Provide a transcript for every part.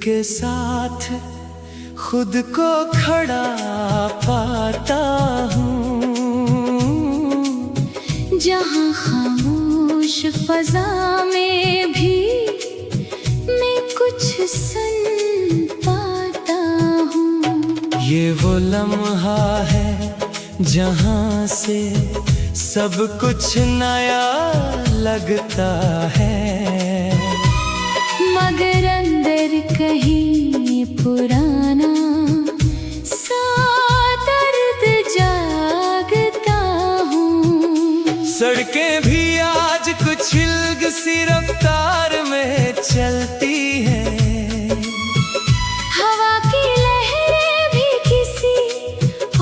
के साथ खुद को खड़ा पाता हूँ, जहाँ खामोश फजा में भी मैं कुछ सुन पाता हूँ। ये वो लम्हा है जहाँ से सब कुछ नया लगता है, मगर अंदर कहीं पुराना सा दर्द जागता हूँ। सड़कें भी आज कुछ अलग सी रफ्तार में चलती हैं, हवा की लहरें भी किसी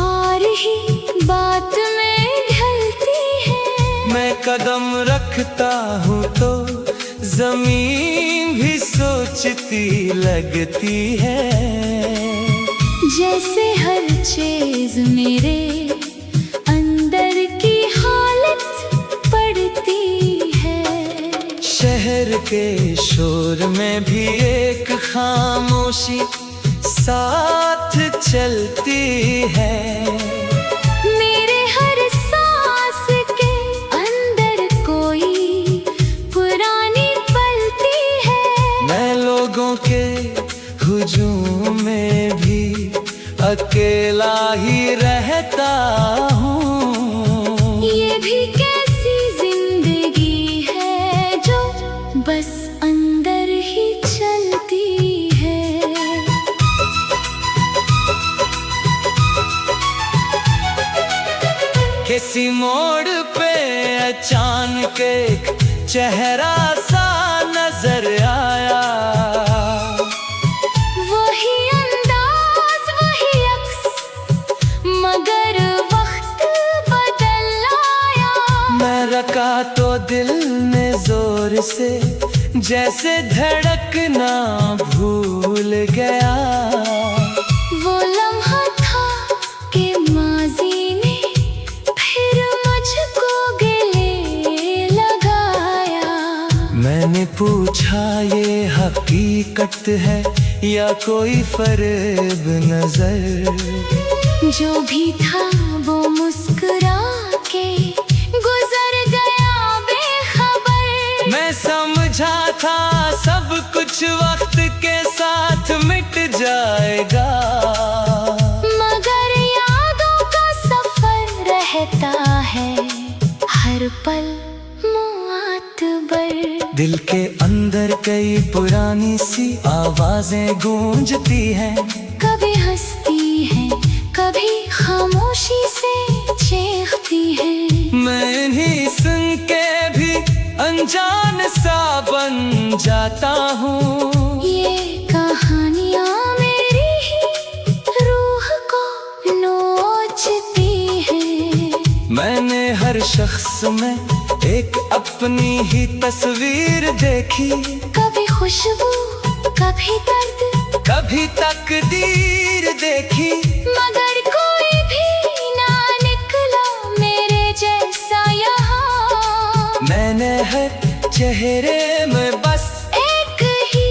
और ही बात में ढलती हैं। मैं कदम रखता हूँ तो जमीन भी सोचती लगती है, जैसे हर चीज मेरे अंदर की हालत पड़ती है। शहर के शोर में भी एक खामोशी साथ चलती है, मेरे हर सांस के अंदर कोई पुरानी पलती है। मैं लोगों के हुजूम में भी अकेला ही रहता हूँ। ये भी कैसी जिंदगी है जो बस अंदर ही चलती है। किसी मोड़ पे अचानक एक चेहरा सा नजर आया, वही अंदाज वही अक्स, मगर वक्त बदल आया। मैं रखा तो दिल ने जोर से जैसे धड़कना भूल गया, वो लम्हा था कि माजी ने फिर मुझको गले लगाया। मैंने पूछा ये हकीकत है या कोई फरेब नजर, जो भी था वो मुस्कुरा के गुजर गया बेखबर। मैं समझा था सब कुछ वक्त के साथ मिट जाएगा, मगर यादों का सफर रहता है हर पल मुआतबर। दिल के अंदर कई पुरानी सी आवाजें गूंजती हैं, कभी हंसती है कभी खामोशी से चीखती है। मैं नहीं सुन के भी अनजान सा बन जाता हूँ। ये कहानियाँ मेरी ही रूह को नोचती हैं। मैंने हर शख्स में एक अपनी ही तस्वीर देखी, कभी खुशबू कभी दर्द कभी तकदीर देखी, मगर कोई भी ना निकला मेरे जैसा यहाँ। मैंने हर चेहरे में बस एक ही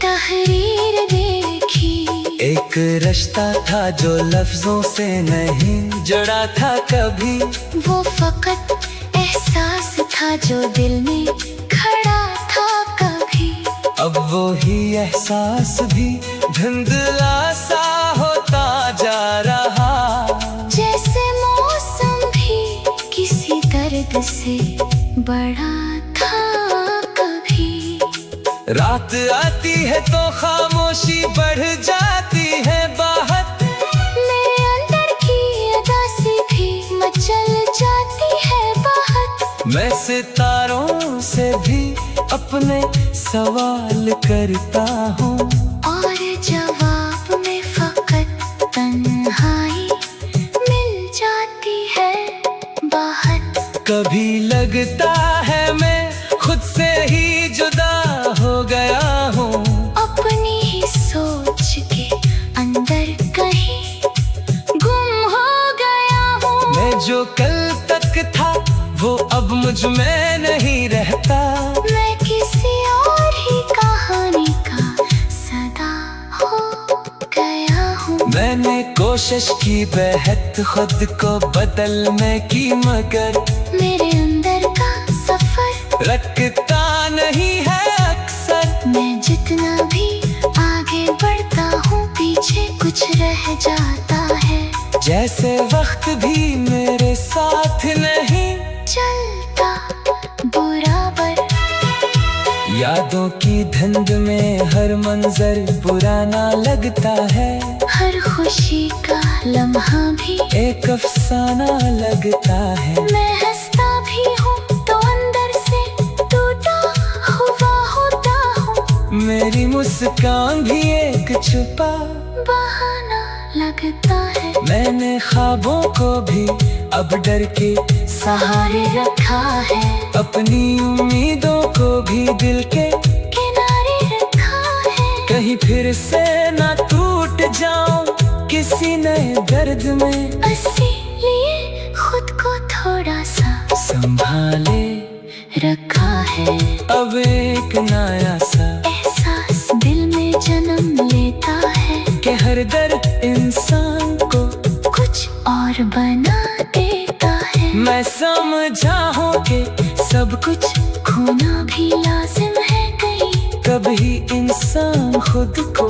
तहरीर देखी, एक रिश्ता था जो लफ्जों से नहीं जुड़ा था कभी, वो फकत एहसास था जो दिल में खड़ा था कभी। अब वो ही एहसास भी धुंधला सा होता जा रहा, जैसे मौसम भी किसी दर्द से बड़ा था कभी। रात आती है तो खामोशी बढ़ जाती है बाहर, मेरे अंदर की उदासी भी मचल जाती है बाहर। मैं सितारों से भी अपने सवाल करता हूँ, और जवाब में फकत तन्हाई मिल जाती है बाहर। कभी लगता है मैं खुद से ही जुदा हो गया हूँ, अपनी ही सोच के अंदर कहीं गुम हो गया हूँ। मैं जो कल तक था वो अब मुझ में नहीं रहता, मैं किसी और ही कहानी का सदा कोशिश की बेहद खुद को बदलने की, मगर मेरे अंदर का सफर रखता नहीं है अक्सर। मैं जितना भी आगे बढ़ता हूँ पीछे कुछ रह जाता है। जैसे वक्त भी मेरे साथ नहीं चलता बराबर। यादों की धुंध में हर मंजर पुराना लगता है। हर खुशी का लम्हा भी एक अफसाना लगता है। मैं हंसता भी हूँ तो अंदर से टूटा हुआ होता हूँ। मेरी मुस्कान भी एक छुपा बहाना लगता है। मैंने ख्वाबों को भी अब डर के सहारे रखा है। अपनी उम्मीदों को भी दिल के किनारे रखा है। कहीं फिर से ना टूट जाऊं किसी नए दर्द में। इसीलिए खुद को थोड़ा सा संभाले रखा है। अब एक नया सा एहसास दिल में जन्म लेता है कि हर दर्द इंसान को कुछ और बना देता है। मैं समझा हूँ कि सब कुछ खोना भी लाजिम है कहीं। कभी इंसान खुद को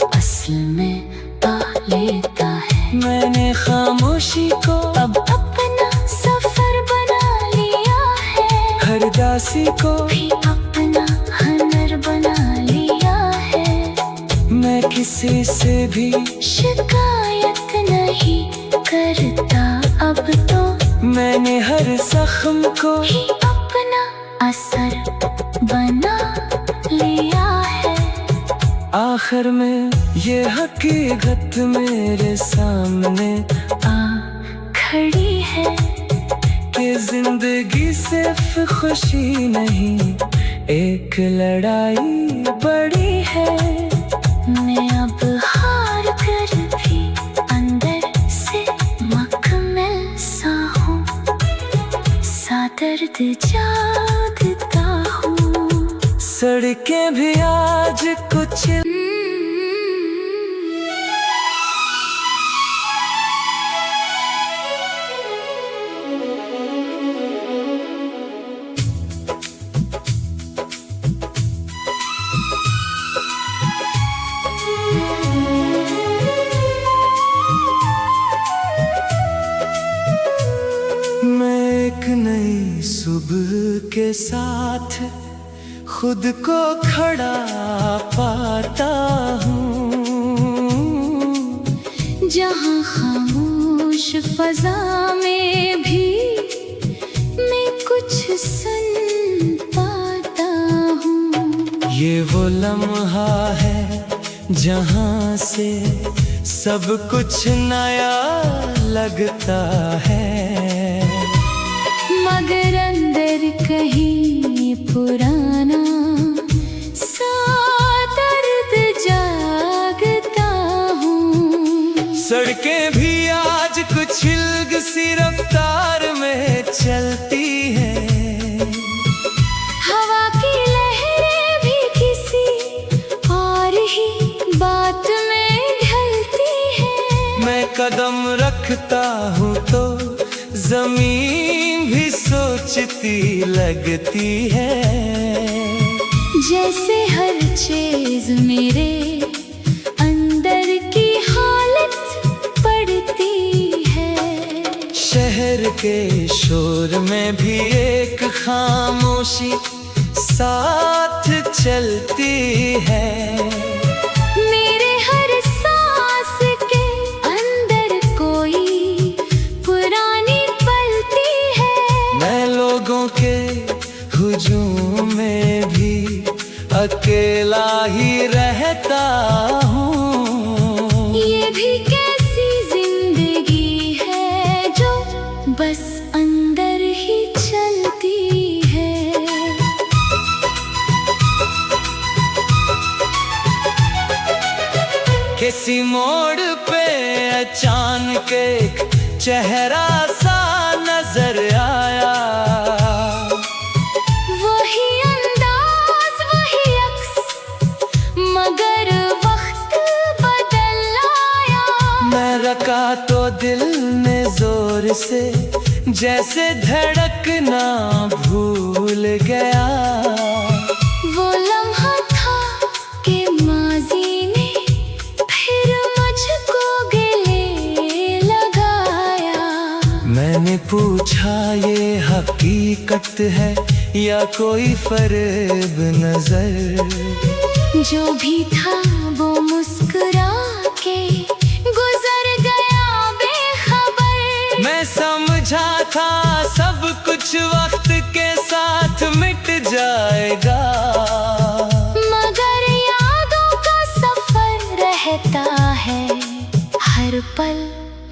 असल में पा लेता है। मैंने खामोशी को अब अपना सफर बना लिया है। हर दासी को भी अपना हनर बना लिया है। मैं किसी से भी शिकायत नहीं करता अब तो। मैंने हर जख्म को ही अपना असर बना लिया है। आखिर में ये हकीकत मेरे सामने आ खड़ी है कि जिंदगी सिर्फ खुशी नहीं एक लड़ाई बड़ी है। मैं अब हार कर भी अंदर से मुकम्मल सा हूँ। सा दर्द जागता हूँ। सड़कें भी आज कुछ एक नई सुबह के साथ खुद को खड़ा पाता हूँ। जहाँ खामोश फजा में भी मैं कुछ सुन पाता हूँ। ये वो लम्हा है जहाँ से सब कुछ नया लगता है। मगर अंदर कहीं पुराना सा दर्द जागता हूँ। सड़कें भी आज कुछ अलग सी रफ्तार में चलती है। हवा की लहरें भी किसी और ही बात में ढलती है। मैं कदम रखता हूँ तो जमीन भी सोचती लगती है। जैसे हर चीज मेरे अंदर की हालत पड़ती है। शहर के शोर में भी एक खामोशी साथ चलती है। मेरे हर सांस के अंदर कोई पुरानी पलती है। मैं लोगों के हुजूम में भी अकेला ही रहता हूँ। ये भी कैसी जिंदगी है जो बस अंदर ही चलती है। किसी मोड़ पे अचानक एक चेहरा सा नजर आया। वही अंदाज वही अक्स मगर वक्त बदल आया। मैं रका से जैसे धड़कना भूल गया। वो लम्हा था कि माजी ने फिर मुझको गले लगाया। मैंने पूछा ये हकीकत है या कोई फरेब नजर। जो भी था वो मुस्कुरा के गुजर गया बेखबर। मैं समझा था सब कुछ वक्त के साथ मिट जाएगा, मगर यादों का सफर रहता है हर पल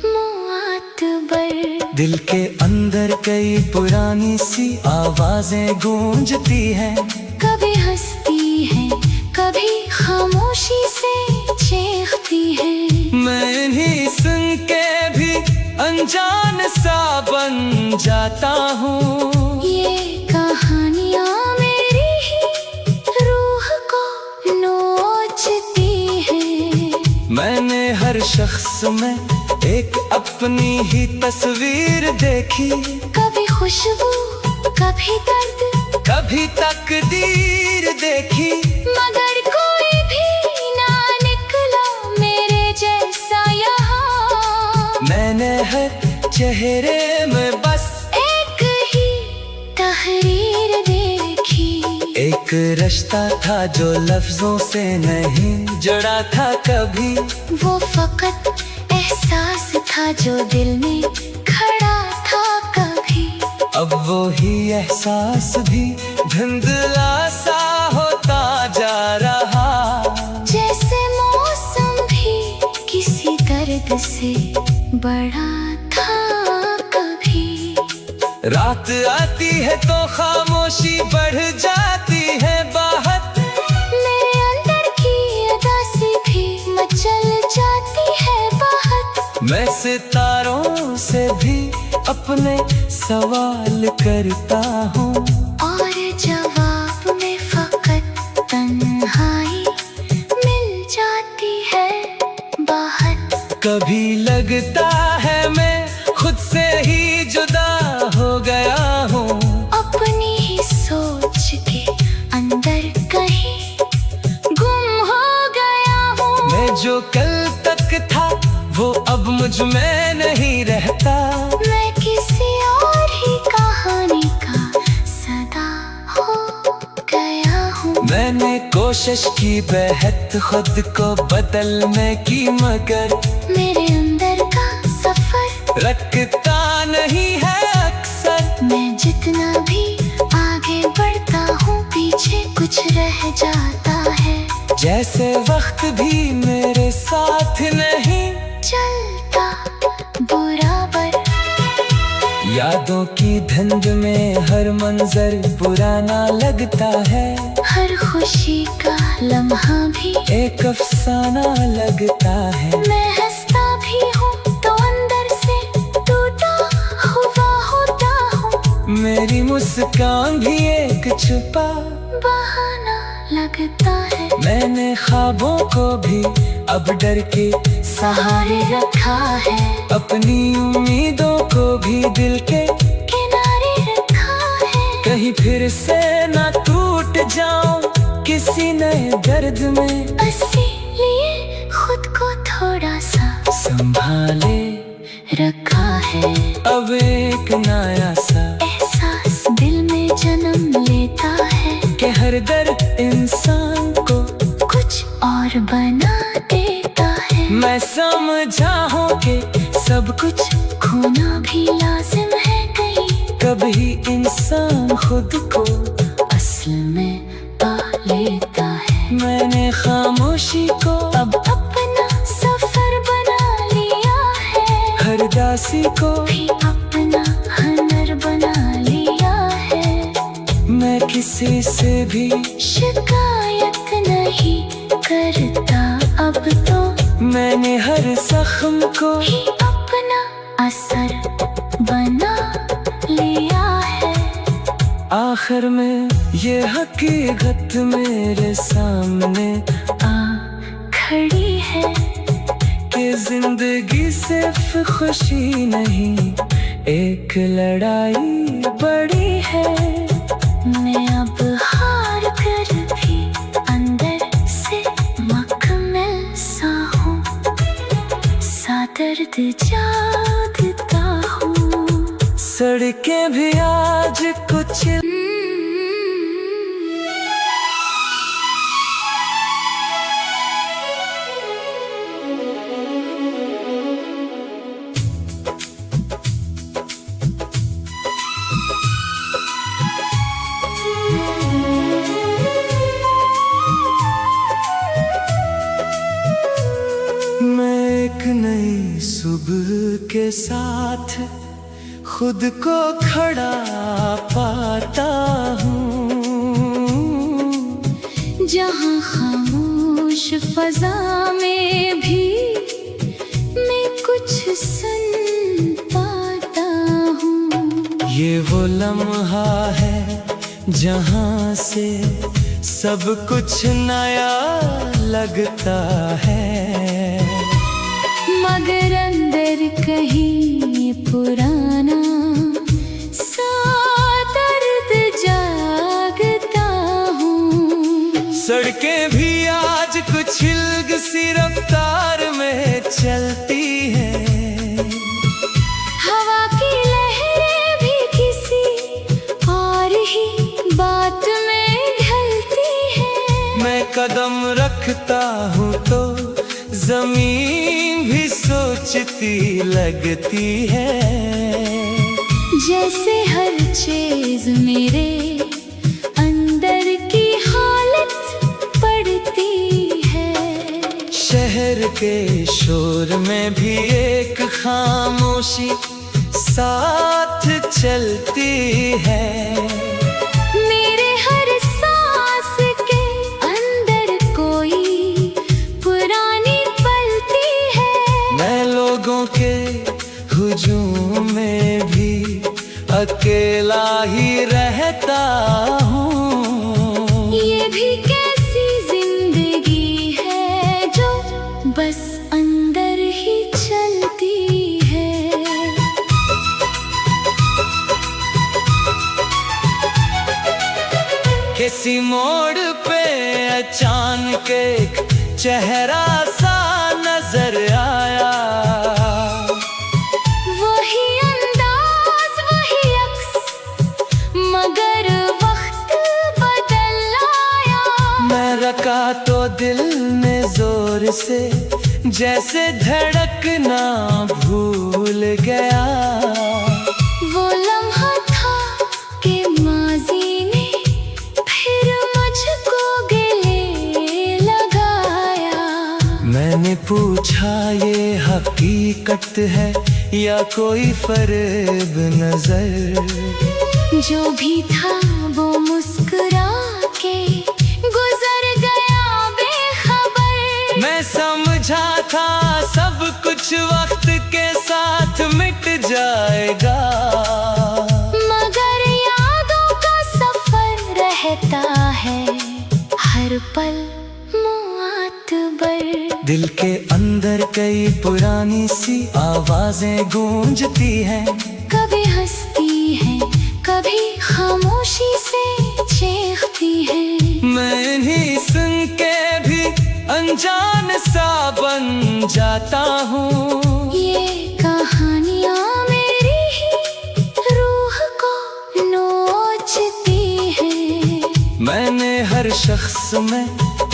मुआतबर। दिल के अंदर कई पुरानी सी आवाजें गूंजती हैं। कभी हंसती है कभी खामोशी से चीखती है। मैं इन्हीं सुन के भी अनजान सा बन जाता हूँ। ये कहानियाँ मेरी ही रूह को नोचती हैं। मैंने हर शख्स में एक अपनी ही तस्वीर देखी। कभी खुशबू कभी दर्द कभी तकदीर देखी, मगर कोई भी ना निकला मेरे जैसा यहाँ। मैंने हर चेहरे में बस एक ही तहरीर देखी। एक रिश्ता था जो लफ्जों से नहीं जुड़ा था कभी। वो फकत एहसास था जो दिल में खड़ा था कभी। अब वो ही एहसास भी धुंधला सा होता जा रहा। जैसे मौसम भी किसी दर्द से बड़ा था कभी। रात आती है तो खामोशी बढ़ जाती है बाहर। मेरे अंदर की उदासी भी मचल जाती है बाहर। मैं सितारों से भी अपने सवाल करता हूँ, और जवाब में फकत तन्हाई मिल जाती है बाहर। कभी लगता है मैं खुद से ही जुदा हो गया हूँ। अपनी ही सोच के अंदर कहीं गुम हो गया हूँ। मैं जो कल तक था वो अब मुझ में नहीं रहता। मैं किसी और ही कहानी का सदा हो गया हूँ। मैंने कोशिश की बेहद खुद को बदलने की, मगर मेरे अंदर का सफर रखता नहीं है अक्सर। मैं जितना भी आगे बढ़ता हूँ पीछे कुछ रह जाता है। जैसे वक्त भी मेरे साथ नहीं चलता बराबर। यादों की धुंध में हर मंजर पुराना लगता है। हर खुशी का लम्हा भी एक अफसाना लगता है। मैं हंसता भी हूँ तो अंदर से टूटा हुआ होता हूँ। मेरी मुस्कान भी एक छुपा बहाना लगता है। मैंने ख्वाबों को भी अब डर के सहारे रखा है। अपनी उम्मीदों को भी दिल के किनारे रखा है। कहीं फिर से ना टूट जाऊं किसी नए दर्द में। इसीलिए खुद को थोड़ा सा संभाले रखा है। अब एक नया सा एहसास दिल में जन्म लेता है कि हर दर्द इंसान को कुछ और बना देता है। मैं समझा हूँ कि सब कुछ खोना भी लाजिम है कहीं। कभी इंसान खुद को असल में पा लेता है। मैंने खामोशी को अब अपना सफर बना लिया है। हर दासी को भी अपना हनर बना लिया है। मैं किसी से भी शिकायत नहीं करता अब तो। मैंने हर जख्म को ही अपना असर बना लिया है। आखिर में ये हकीकत मेरे सामने आ खड़ी है कि जिंदगी सिर्फ खुशी नहीं एक लड़ाई बड़ी है। मैं अब हार कर भी अंदर से मुकम्मल सा हूँ, सा दर्द जागता हूँ। सड़कें भी आज कुछ एक नई सुबह के साथ खुद को खड़ा पाता हूँ, जहाँ खामोश फजा में भी मैं कुछ सुन पाता हूँ। ये वो लम्हा है जहाँ से सब कुछ नया लगता है, मगर अंदर कहीं पुराना सा दर्द जागता हूँ। सड़कें भी आज कुछ हिल्ग सी रफ्तार में चलती है, हवा की लहरें भी किसी और ही बात में ढलती है। मैं कदम रखता हूँ तो जमीन भी सोचती लगती है, जैसे हर चीज मेरे अंदर की हालत पड़ती है। शहर के शोर में भी एक खामोशी साथ चलती है, मेरे हर सांस के अंदर कोई पुरानी पलती है। मैं लोगों के हुजूम में भी अकेला ही रहता हूँ। ये भी कैसी जिंदगी है जो बस अंदर ही चलती है। किसी मोड़ पे अचानक एक चेहरा सा नजर आया, वही अंदाज वही अक्स, मगर वक्त बदल आया। मैं रखा तो दिल में जोर से जैसे धड़कना भूल गया, वो लम्हा था कि माजी ने फिर मुझको गले लगाया। मैंने पूछा ये हकीकत है या कोई फरेब नजर, जो भी था वो मुस्कुरा के गुजर गया बेखबर। मैं समझा था सब कुछ वक्त के साथ मिट जाएगा, मगर यादों का सफर रहता है हर पल मुआतबर। दिल के अंदर कई पुरानी सी आवाजें गूंजती हैं, कभी हंसती है कभी खामोशी से चीखती है। मैं नहीं सुन के भी अनजान सा बन जाता हूँ। ये कहानियाँ मेरी ही रूह को नोचती हैं। मैंने हर शख्स में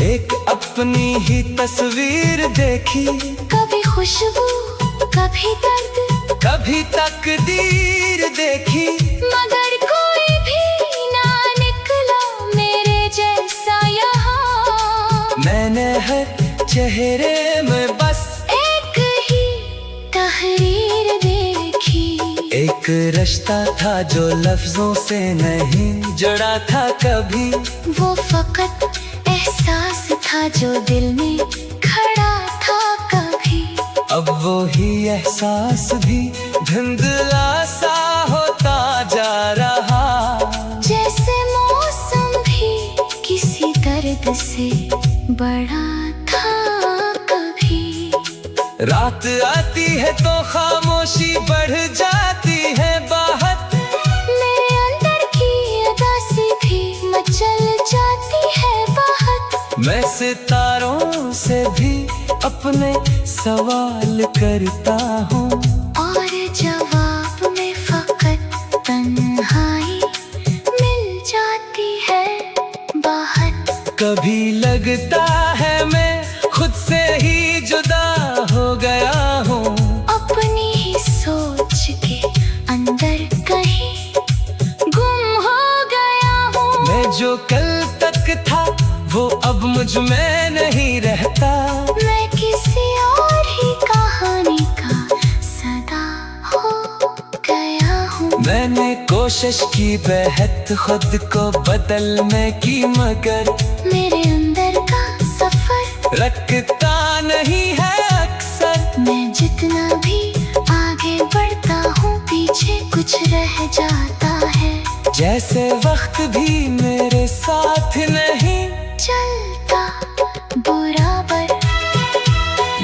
एक अपनी ही तस्वीर देखी, कभी खुशबू कभी दर्द कभी तकदीर देखी, मगर कोई भी ना निकला मेरे जैसा यहाँ। मैंने हर चेहरे में बस एक ही तहरीर देखी, एक रिश्ता था जो लफ्जों से नहीं जुड़ा था कभी। वो फकत एहसास था जो दिल में खड़ा था कभी। अब वो ही एहसास भी धुंधला सा होता जा रहा, जैसे मौसम भी किसी दर्द से बड़ा था कभी। रात आती है तो खामोशी बढ़ जाती है, से भी अपने सवाल करता हूँ, और जवाब में फकत तन्हाई मिल जाती है बाहर। कभी लगता है मैं खुद से ही जुदा हो गया हूँ, अपनी ही सोच के अंदर कहीं गुम हो गया हूँ। मैं जो कल तक था वो अब मुझ में नहीं रहता, मैं किसी और ही कहानी का सदा हो गया हूँ। मैंने कोशिश की बेहद खुद को बदलने की, मगर मेरे अंदर का सफर रखता नहीं है अक्सर। मैं जितना भी आगे बढ़ता हूँ पीछे कुछ रह जाता है, जैसे वक्त भी मेरे साथ नहीं चलता बराबर।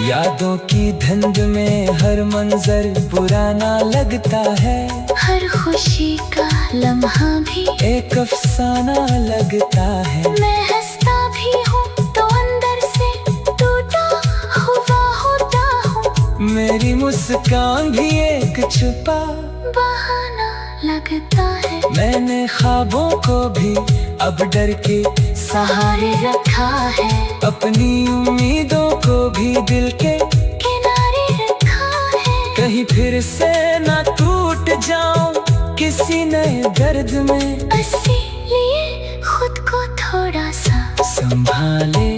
यादों की धुंध में हर मंजर पुराना लगता है, हर खुशी का लम्हा भी एक अफसाना लगता है। मैं हंसता भी हूँ तो अंदर से टूटा हुआ होता हूँ, मेरी मुस्कान भी एक छुपा बहाना लगता है। मैंने ख्वाबों को भी अब डर के सहारे रखा है, अपनी उम्मीदों को भी दिल के किनारे रखा है। कहीं फिर से ना टूट जाऊं किसी नए दर्द में, इसीलिए खुद को थोड़ा सा संभाले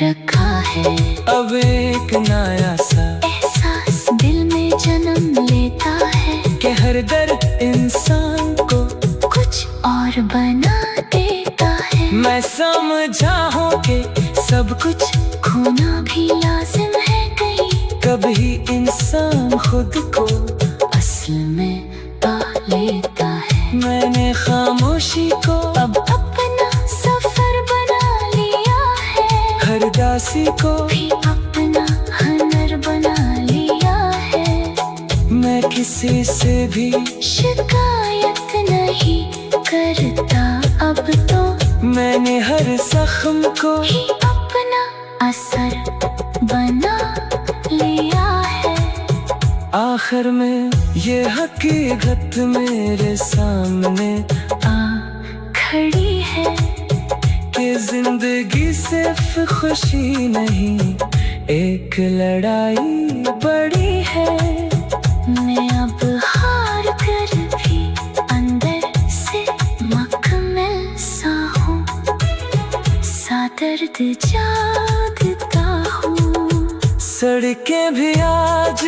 रखा है। अब एक नया सा एहसास दिल में जन्म लेता है कि हर दर्द इंसान को कुछ और बना देता है। मैं समझा हूँ कि सब कुछ खोना भी लाजिम है कहीं, कभी इंसान खुद को असल में पा लेता है। मैंने खामोशी को अब अपना सफर बना लिया है, हर दासी को भी अपना हनर बना लिया है। मैं किसी से भी शिकायत नहीं करता अब तो, मैंने हर जख्म को ही अपना असर बना लिया है। आखिर में ये हकीकत मेरे सामने आ खड़ी है कि जिंदगी सिर्फ खुशी नहीं, एक लड़ाई बड़ी है। मैं अब हार कर भी अंदर से मुकम्मल सा हूँ, सा दर्द जागता हूँ। सड़कें भी आज